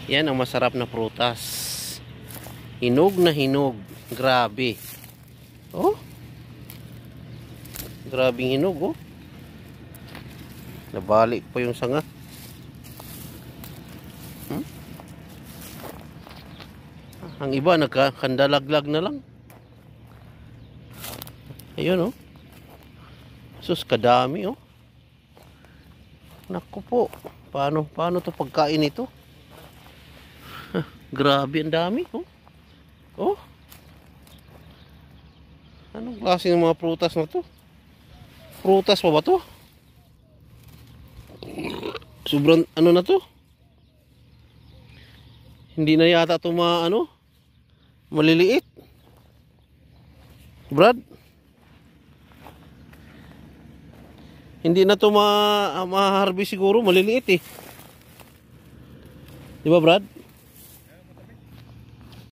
Yan ang masarap na prutas. Hinog na hinog. Grabe. Oh. Grabing hinog, oh. Nabalik pa yung sanga. Ang iba nagkakandalaglag na lang. Ayun, oh. Sus, kadami, oh. Naku po. Paano to pagkain ito? Grabe, ang dami, oh. Oh. Anong klase ng mga prutas na to? Prutas pa ba to? Sobrang ano na to? Hindi na yata ito maliliit. Brad? Hindi na ito ma-harvest siguro, maliliit eh. Di ba, Brad?